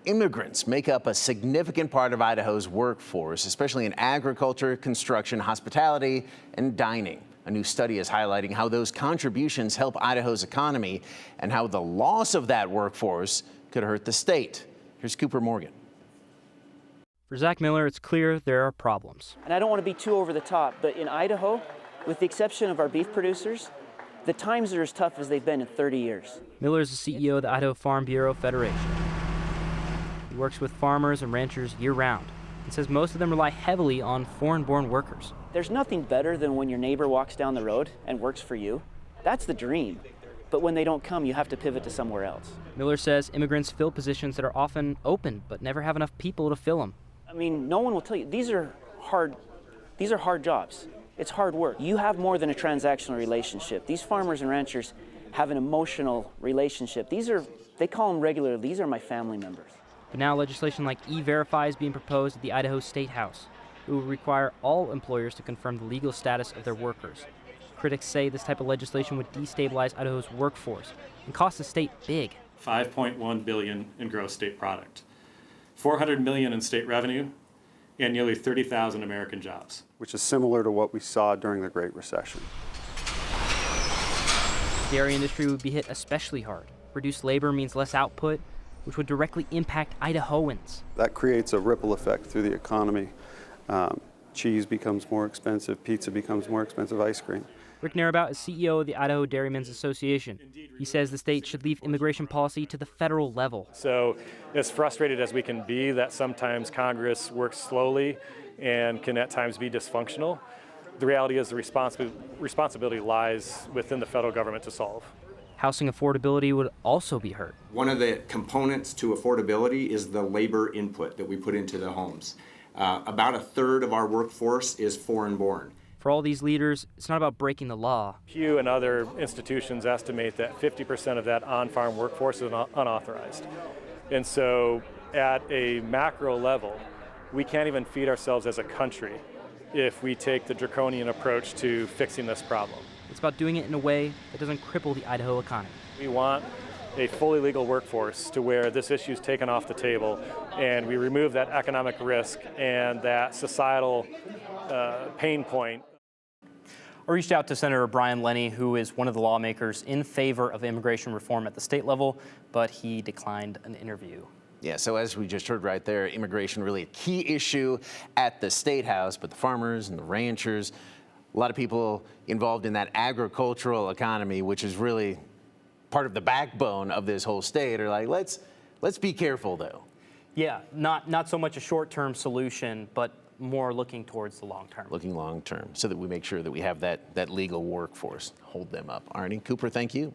Immigrants make up a significant part of Idaho's workforce, especially in agriculture, construction, hospitality, and dining. A new study is highlighting how those contributions help Idaho's economy and how the loss of that workforce could hurt the state. Here's Cooper Morgan. For Zach Miller, it's clear there are problems. And I don't want to be too over the top, but in Idaho, with the exception of our beef producers, the times are as tough as they've been in 30 years. Miller is the CEO of the Idaho Farm Bureau Federation. He works with farmers and ranchers year-round and says most of them rely heavily on foreign-born workers. There's nothing better than when your neighbor walks down the road and works for you. That's the dream. But when they don't come, you have to pivot to somewhere else. Miller says immigrants fill positions that are often open but never have enough people to fill them. I mean, no one will tell you, these are hard jobs. It's hard work. You have more than a transactional relationship. These farmers and ranchers have an emotional relationship. They call them regular, these are my family members. But now legislation like E-Verify is being proposed at the Idaho State House. It will require all employers to confirm the legal status of their workers. Critics say this type of legislation would destabilize Idaho's workforce and cost the state big. $5.1 billion in gross state product, $400 million in state revenue, and nearly 30,000 American jobs. Which is similar to what we saw during the Great Recession. The dairy industry would be hit especially hard. Reduced labor means less output, which would directly impact Idahoans. That creates a ripple effect through the economy. Cheese becomes more expensive, pizza becomes more expensive, ice cream. Rick Narabout is CEO of the Idaho Dairymen's Association. He says the state should leave immigration policy to the federal level. So as frustrated as we can be that sometimes Congress works slowly and can at times be dysfunctional, the reality is the responsibility lies within the federal government to solve. Housing affordability would also be hurt. One of the components to affordability is the labor input that we put into the homes. About a third of our workforce is foreign-born. For all these leaders, it's not about breaking the law. Pew and other institutions estimate that 50% of that on-farm workforce is unauthorized. And so at a macro level, we can't even feed ourselves as a country if we take the draconian approach to fixing this problem. It's about doing it in a way that doesn't cripple the Idaho economy. We want a fully legal workforce to where this issue is taken off the table and we remove that economic risk and that societal pain point. I reached out to Senator Brian Lenny, who is one of the lawmakers in favor of immigration reform at the state level, but he declined an interview. Yeah, so as we just heard right there, immigration really a key issue at the State House, but the farmers and the ranchers, a lot of people involved in that agricultural economy, which is really part of the backbone of this whole state, are like, let's be careful though. Yeah, not so much a short-term solution, but more looking towards the long term. Looking long term, so that we make sure that we have that legal workforce. Hold them up. Arnie, Cooper, thank you.